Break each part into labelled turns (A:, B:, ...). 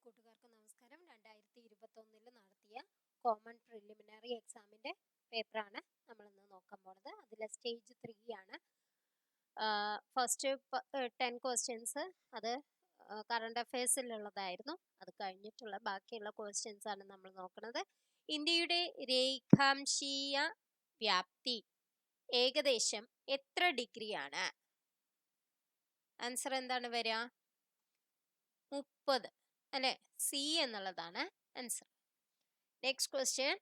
A: കൂട്ടുകാർക്ക് നമസ്കാരം. 2021 നടത്തിയ കോമൺ പ്രിലിമിനറി എക്സാമിൻ്റെ പേപ്പറാണ് നമ്മളിന്ന് നോക്കാൻ പോണത്. അതിൽ സ്റ്റേജ് 3 ആണ്. ഫസ്റ്റ് 10 ക്വസ്റ്റ്യൻസ് അത് കറണ്ട് അഫയേഴ്സിലുള്ളതായിരുന്നു. അത് കഴിഞ്ഞിട്ടുള്ള ബാക്കിയുള്ള ക്വസ്റ്റ്യൻസ് ആണ് നമ്മൾ നോക്കുന്നത്. ഇന്ത്യയുടെ രേഖാംശീയ വ്യാപ്തി ഏകദേശം എത്ര ഡിഗ്രിയാണ്? ആൻസർ എന്താണ് വരിക? 30 അല്ലെ? സി എന്നുള്ളതാണ് ആൻസർ. നെക്സ്റ്റ് ക്വസ്റ്റ്യൻ,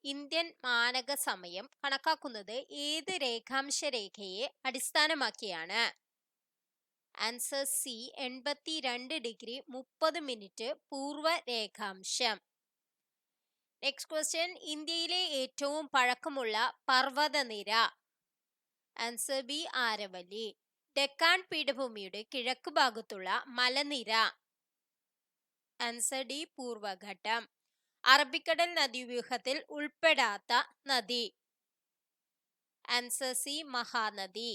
A: ഇന്ത്യൻ മാനക സമയം കണക്കാക്കുന്നത് ഏത് രേഖാംശ രേഖയെ അടിസ്ഥാനമാക്കിയാണ്? ആൻസർ സി, 82 ഡിഗ്രി 30 മിനിറ്റ് പൂർവ രേഖാംശം. നെക്സ്റ്റ് ക്വസ്റ്റ്യൻ, ഇന്ത്യയിലെ ഏറ്റവും പഴക്കമുള്ള പർവ്വതനിര? Answer B, Aravalli. ഡെക്കാൻ പീഠഭൂമിയുടെ കിഴക്ക് ഭാഗത്തുള്ള മലനിര? Answer D, പൂർവഘട്ടം. അറബിക്കടൽ നദീവ്യൂഹത്തിൽ ഉൾപ്പെടാത്ത നദി? Answer C, Mahanadi.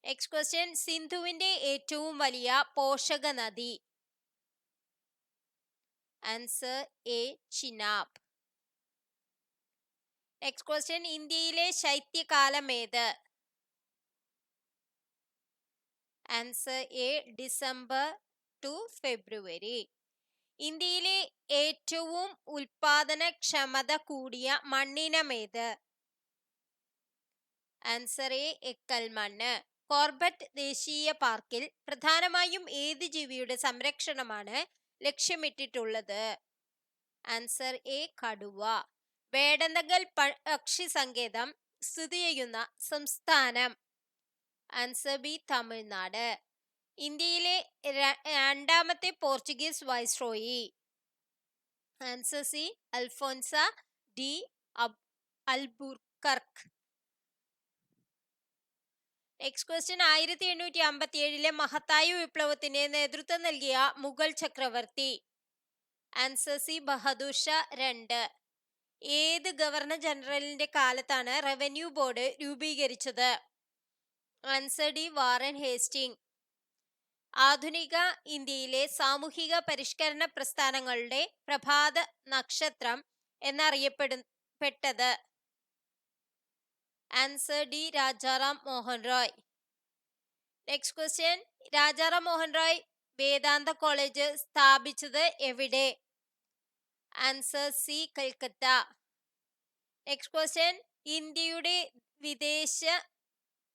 A: Next question, സിന്ധുവിന്റെ ഏറ്റവും വലിയ പോഷക നദി? Answer A, Chenab. Next question, ഇന്ത്യയിലെ ശൈത്യകാലം ഏത്? ആൻസർ എ, ഡിസംബർ ടു ഫെബ്രുവരി. ഇന്ത്യയിലെ ഏറ്റവും ഉൽപാദനക്ഷമത കൂടിയ മണ്ണിനമേത്? ആൻസർ എ, എക്കൽ മണ്ണ്. കോർബറ്റ് ദേശീയ പാർക്കിൽ പ്രധാനമായും ഏത് ജീവിയുടെ സംരക്ഷണമാണ് ലക്ഷ്യമിട്ടിട്ടുള്ളത്? ആൻസർ എ, കടുവ. വേടന്തകൽ പക്ഷി സങ്കേതം സ്ഥിതി ചെയ്യുന്ന സംസ്ഥാനം? Answer B, Tamil Nadu. ഇന്ത്യയിലെ രണ്ടാമത്തെ Portuguese viceroy? Answer C, Alfonso de Albuquerque. Next question, 1857 മഹത്തായ വിപ്ലവത്തിന് നേതൃത്വം നൽകിയ മുഗൾ ചക്രവർത്തി? Answer C, Bahadur Shah 2. ഏത് ഗവർണർ ജനറലിന്റെ കാലത്താണ് റവന്യൂ ബോർഡ് രൂപീകരിച്ചത്? Answer D, Warren Hastings. ആധുനിക ഇന്ത്യയിലെ സാമൂഹിക പരിഷ്കരണ പ്രസ്ഥാനങ്ങളുടെ പ്രഭാത നക്ഷത്രം എന്നറിയപ്പെട്ടത്? Answer D, Rajaram Mohan Roy. Next question, Rajaram Mohan Roy Vedanta college സ്ഥാപിച്ചത് എവിടെ? Answer C, Calcutta. Next question, ഇന്ത്യയുടെ വിദേശ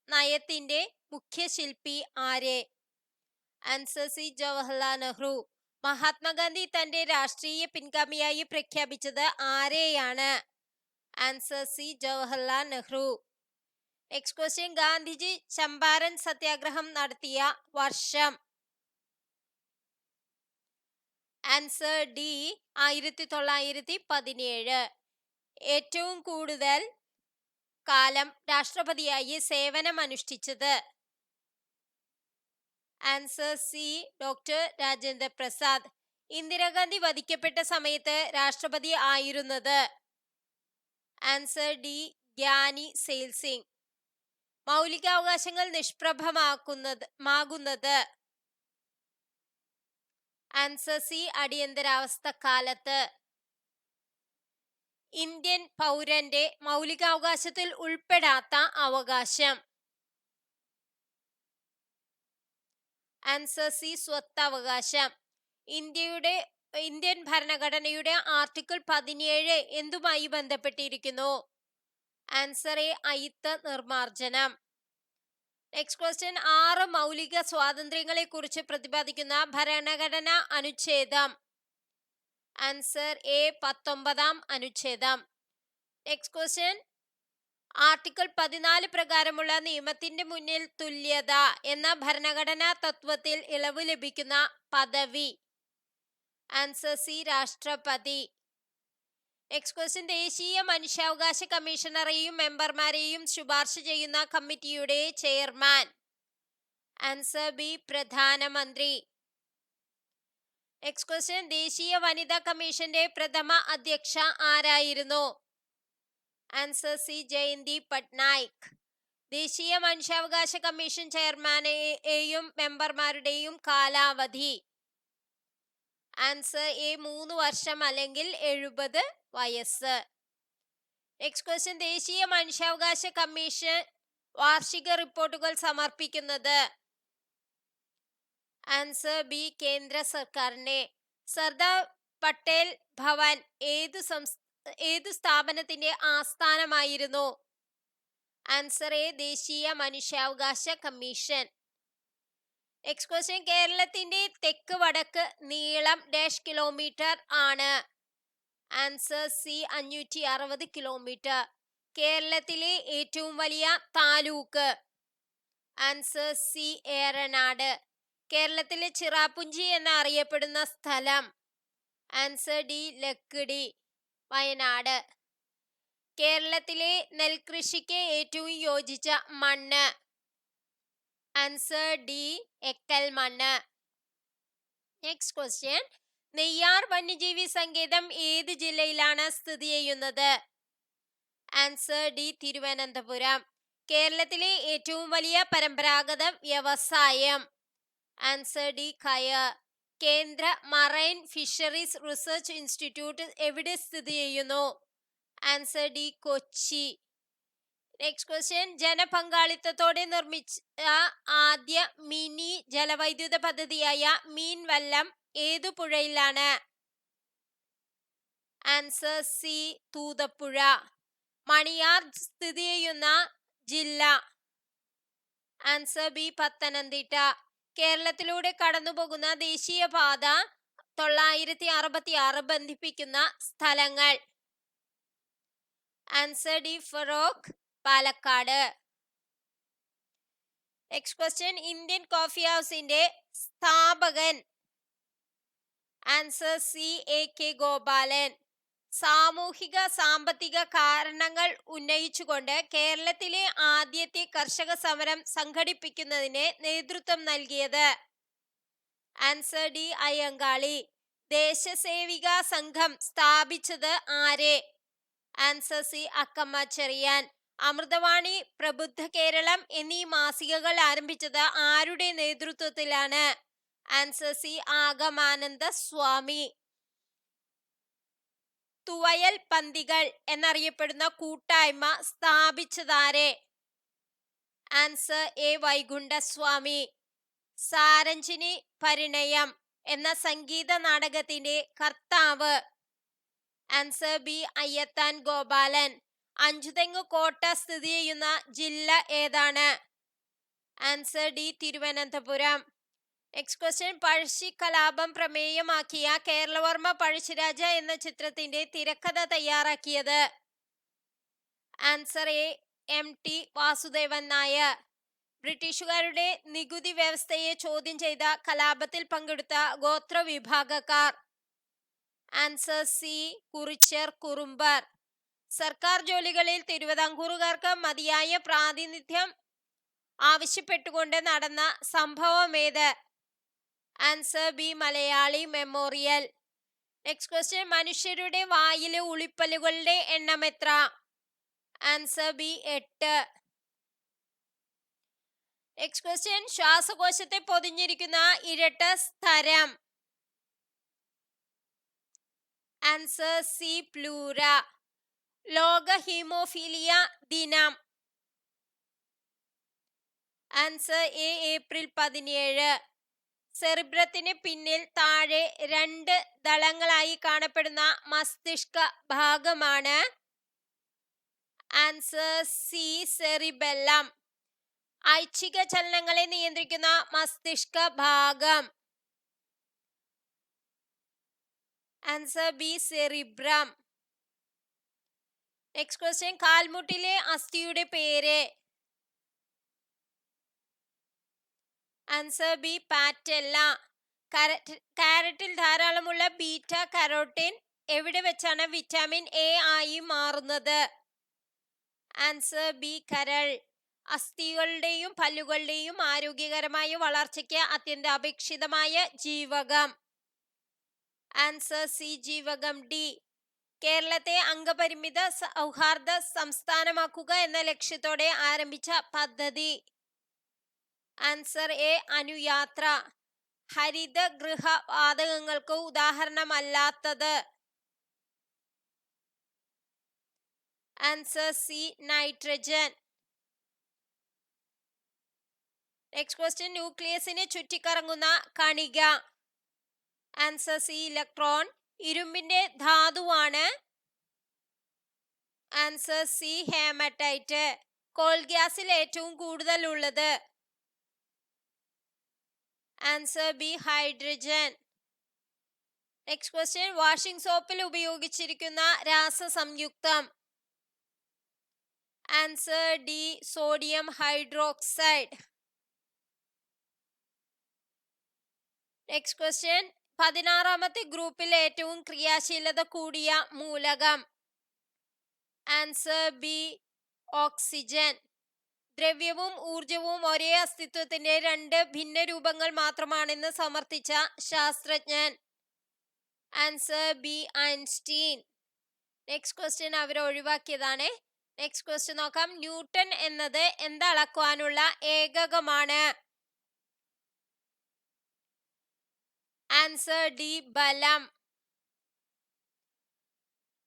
A: നയത്തിന്റെ മുഖ്യ ശില്പി ആരെ? Answer C, Jawaharlal Nehru. മഹാത്മാഗാന്ധി തന്റെ രാഷ്ട്രീയ പിൻഗാമിയായി പ്രഖ്യാപിച്ചത് ആരെയാണ്? Answer C, Jawaharlal Nehru. Next question, Gandhiji Champaran satyagraha നടത്തിയ വർഷം? Answer D, 1917. ഏറ്റവും കൂടുതൽ കാലം രാഷ്ട്രപതിയായി സേവനമനുഷ്ഠിച്ചത്? Answer C, doctor Rajendra Prasad. Indira Gandhi വധിക്കപ്പെട്ട സമയത്ത് രാഷ്ട്രപതി ആയിരുന്നത്? Answer D, Giani Zail Singh. മൗലികാവകാശങ്ങൾ നിഷ്പ്രഭമാകുന്നത്? ആൻസർ സി, അടിയന്തരാവസ്ഥ കാലത്ത്. ഇന്ത്യൻ പൗരന്റെ മൗലികാവകാശത്തിൽ ഉൾപ്പെടാത്ത അവകാശം? ആൻസർ സി, സ്വത്തവകാശം. ഇന്ത്യൻ ഭരണഘടനയുടെ ആർട്ടിക്കിൾ 17 എന്തുമായി ബന്ധപ്പെട്ടിരിക്കുന്നു? ആൻസർ എ, അയിത്ത നിർമാർജനം. നെക്സ്റ്റ് ക്വസ്റ്റ്യൻ, 6 മൗലിക സ്വാതന്ത്ര്യങ്ങളെ കുറിച്ച് പ്രതിപാദിക്കുന്ന ഭരണഘടനാ അനുച്ഛേദം? ആൻസർ എ, 19-ാം അനുച്ഛേദം. നെക്സ്റ്റ് ക്വസ്റ്റ്യൻ, ആർട്ടിക്കിൾ 14 പ്രകാരമുള്ള നിയമത്തിന്റെ മുന്നിൽ തുല്യത എന്ന ഭരണഘടനാ തത്വത്തിൽ ഇളവ് ലഭിക്കുന്ന പദവി? ആൻസർ സി, രാഷ്ട്രപതി. നെക്സ്റ്റ് ക്വസ്റ്റ്യൻ, ദേശീയ മനുഷ്യാവകാശ കമ്മീഷണറെയും മെമ്പർമാരെയും ശുപാർശ ചെയ്യുന്ന കമ്മിറ്റിയുടെ ചെയർമാൻ? ആൻസർ ബി, പ്രധാനമന്ത്രി. നെക്സ്റ്റ് ക്വസ്റ്റ്യൻ, ദേശീയ വനിതാ കമ്മീഷന്റെ പ്രഥമ അധ്യക്ഷ ആരായിരുന്നു? Answer C, Jayanti Patnaik. ദേശീയ മനുഷ്യാവകാശ കമ്മീഷൻ ചെയർമാനെയും മെമ്പർമാരുടെയും കാലാവധി? ആൻസർ എ 3 വർഷം അല്ലെങ്കിൽ 70 വയസ്സ്. നെക്സ്റ്റ് ക്വസ്റ്റ്യൻ, ദേശീയ മനുഷ്യാവകാശ കമ്മീഷൻ വാർഷിക റിപ്പോർട്ടുകൾ സമർപ്പിക്കുന്നത്? ആൻസർ ബി കേന്ദ്ര സർക്കാരിനെ. സർദാർ പട്ടേൽ ഭവൻ ഏതു സ്ഥാപനത്തിന്റെ ആസ്ഥാനമായിരുന്നു? ആൻസർ എ ദേശീയ മനുഷ്യാവകാശ കമ്മീഷൻ. നെക്സ്റ്റ് ക്വസ്റ്റ്യൻ, കേരളത്തിന്റെ തെക്ക് വടക്ക് നീളം ഡാഷ് കിലോമീറ്റർ ആണ്? Answer C 560 kilometre. കേരളത്തിലെ ഏറ്റവും വലിയ താലൂക്ക്? Answer C Eranad. കേരളത്തിലെ ചിറാപുഞ്ചി എന്നറിയപ്പെടുന്ന സ്ഥലം? Answer D Lakkidi, Wayanad. കേരളത്തിലെ നെൽകൃഷിക്ക് ഏറ്റവും യോജിച്ച മണ്ണ്? ആൻസർ ഡി എക്കൽ മണ്ണ്. നെക്സ്റ്റ് ക്വസ്റ്റ്യൻ, നെയ്യാർ വന്യജീവി സങ്കേതം ഏത് ജില്ലയിലാണ് സ്ഥിതി ചെയ്യുന്നത്? Answer D Thiruvananthapuram. കേരളത്തിലെ ഏറ്റവും വലിയ പരമ്പരാഗത വ്യവസായം? ആൻസർ ഡി കയർ. കേന്ദ്ര മറൈൻ ഫിഷറീസ് റിസർച്ച് ഇൻസ്റ്റിറ്റ്യൂട്ട് എവിടെ സ്ഥിതി ചെയ്യുന്നു? Answer D Kochi. Next question, ജനപങ്കാളിത്തത്തോടെ നിർമ്മിച്ച ആദ്യ മിനി ജലവൈദ്യുത പദ്ധതിയായ മീൻവല്ലം ഏതു പുഴയിലാണ്? Answer C Thoothapuzha. മണിയാർ സ്ഥിതി ചെയ്യുന്ന ജില്ല? Answer B Pathanamthitta. കേരളത്തിലൂടെ കടന്നുപോകുന്ന ദേശീയപാത 966 ബന്ധിപ്പിക്കുന്ന സ്ഥലങ്ങൾ? Answer D Feroke, Palakkad. Next question, Indian coffee ഹൗസിന്റെ സ്ഥാപകൻ? Answer C A K Gopalan. സാമൂഹിക സാമ്പത്തിക കാരണങ്ങൾ ഉന്നയിച്ചുകൊണ്ട് കേരളത്തിലെ ആദ്യത്തെ കർഷക സമരം സംഘടിപ്പിക്കുന്നതിന് നേതൃത്വം നൽകിയത്? Answer D Ayyankali. ദേശസേവിക സംഘം സ്ഥാപിച്ചത് ആരെ? Answer C Akkamma Cherian. അമൃതവാണി, പ്രബുദ്ധ കേരളം എന്നീ മാസികകൾ ആരംഭിച്ചത് ആരുടെ നേതൃത്വത്തിലാണ്? Answer C Agamananda Swami. തുവയൽ പന്തികൾ എന്നറിയപ്പെടുന്ന കൂട്ടായ്മ സ്ഥാപിച്ചതാരെ? Answer A Vaikunda Swami. സാരഞ്ജിനി പരിണയം എന്ന സംഗീത നാടകത്തിന്റെ കർത്താവ്? Answer B Ayyathan Gopalan. അഞ്ചുതെങ്ങ് കോട്ട സ്ഥിതി ചെയ്യുന്ന ജില്ല ഏതാണ്? Answer D Thiruvananthapuram. Next question, Pazhassi കലാപം പ്രമേയമാക്കിയ കേരളവർമ്മ പഴശ്ശിരാജ എന്ന ചിത്രത്തിന്റെ തിരക്കഥ തയ്യാറാക്കിയത്? Answer A M T Vasudevan Nair. ബ്രിട്ടീഷുകാരുടെ നികുതി വ്യവസ്ഥയെ ചോദ്യം ചെയ്ത കലാപത്തിൽ പങ്കെടുത്ത ഗോത്രവിഭാഗക്കാർ? Answer C Kurichyar Kurumbar. സർക്കാർ ജോലികളിൽ തിരുവിതാംകൂറുകാർക്ക് മതിയായ പ്രാതിനിധ്യം ആവശ്യപ്പെട്ടുകൊണ്ട് നടന്ന സംഭവമേത്? Answer B Malayali memorial. Next question, മനുഷ്യരുടെ വായിലെ ഉളിപ്പല്ലുകളുടെ എണ്ണം എത്ര? Answer B 8. നെക്സ്റ്റ് ക്വസ്റ്റ്യൻ, ശ്വാസകോശത്തെ പൊതിഞ്ഞിരിക്കുന്ന ഇരട്ട സ്ഥരം? Answer C പ്ലൂര. ലോക ഹീമോഫീലിയ ദിനം? Answer A April 17. സെറിബ്രത്തിന് പിന്നിൽ താഴെ 2 ദളങ്ങളായി കാണപ്പെടുന്ന മസ്തിഷ്ക ഭാഗമാണ്? Answer C cerebellum. ഐച്ഛിക ചലനങ്ങളെ നിയന്ത്രിക്കുന്ന മസ്തിഷ്ക ഭാഗം? Answer B cerebrum. Next question, കാൽമുട്ടിലെ അസ്ഥിയുടെ പേര്? Answer B patella. കാരറ്റിൽ ധാരാളമുള്ള ബീറ്റ കരോട്ടിൻ എവിടെ വെച്ചാണ് വിറ്റാമിൻ എ ആയി മാറുന്നത്? ആൻസർ ബി കരൾ. അസ്ഥികളുടെയും പല്ലുകളുടെയും ആരോഗ്യകരമായ വളർച്ചയ്ക്ക് അത്യന്താപേക്ഷിതമായ ജീവകം? ആൻസർ സി ജീവകം ഡി. കേരളത്തെ അംഗപരിമിത സൗഹാർദ്ദ സംസ്ഥാനമാക്കുക എന്ന ലക്ഷ്യത്തോടെ ആരംഭിച്ച പദ്ധതി? Answer A Anuyatra. ഹരിതഗൃഹ വാതകങ്ങൾക്ക് ഉദാഹരണമല്ലാത്തത്? Answer C, nitrogen. Next question, ന്യൂക്ലിയസിനെ ചുറ്റിക്കറങ്ങുന്ന കണിക? Answer C, electron. ഇരുമ്പിന്റെ ധാതുവാണ്? Answer C, haematite. കോൾ ഗ്യാസിൽ ഏറ്റവും കൂടുതൽ ഉള്ളത്? Answer B, hydrogen. Next question, washing സോപ്പിൽ ഉപയോഗിച്ചിരിക്കുന്ന രാസസംയുക്തം? Answer D, sodium hydroxide. Next question, 16ാമത്തെ ഗ്രൂപ്പിൽ ഏറ്റവും ക്രിയാശീലത കൂടിയ മൂലകം? Answer B, oxygen. ദ്രവ്യവും ഊർജവും ഒരേ അസ്തിത്വത്തിന്റെ രണ്ട് ഭിന്ന രൂപങ്ങൾ മാത്രമാണെന്ന് സമർത്ഥിച്ച ശാസ്ത്രജ്ഞൻ? Answer B, Einstein. Next question അവർ ഒഴിവാക്കിയതാണ്. നെക്സ്റ്റ് ക്വസ്റ്റ്യൻ നോക്കാം. ന്യൂട്ടൺ എന്നത് എന്തളക്കുവാനുള്ള ഏകകമാണ്? ആൻസർ ഡി, ബലം.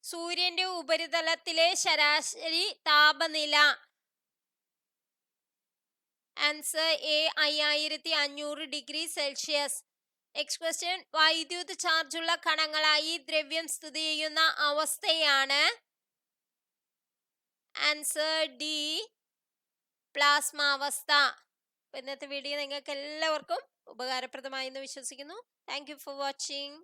A: സൂര്യന്റെ ഉപരിതലത്തിലെ ശരാശരി താപനില? Answer A, 5500 degree Celsius. Next question, വൈദ്യുത ചാർജുള്ള കണങ്ങളായി ദ്രവ്യം സ്ഥിതി ചെയ്യുന്ന അവസ്ഥയാണ്? ആൻസർ ഡി, പ്ലാസ്മാവസ്ഥ. ഇന്നത്തെ വീഡിയോ നിങ്ങൾക്ക് എല്ലാവർക്കും ഉപകാരപ്രദമായി എന്ന് വിശ്വസിക്കുന്നു. Thank you for watching.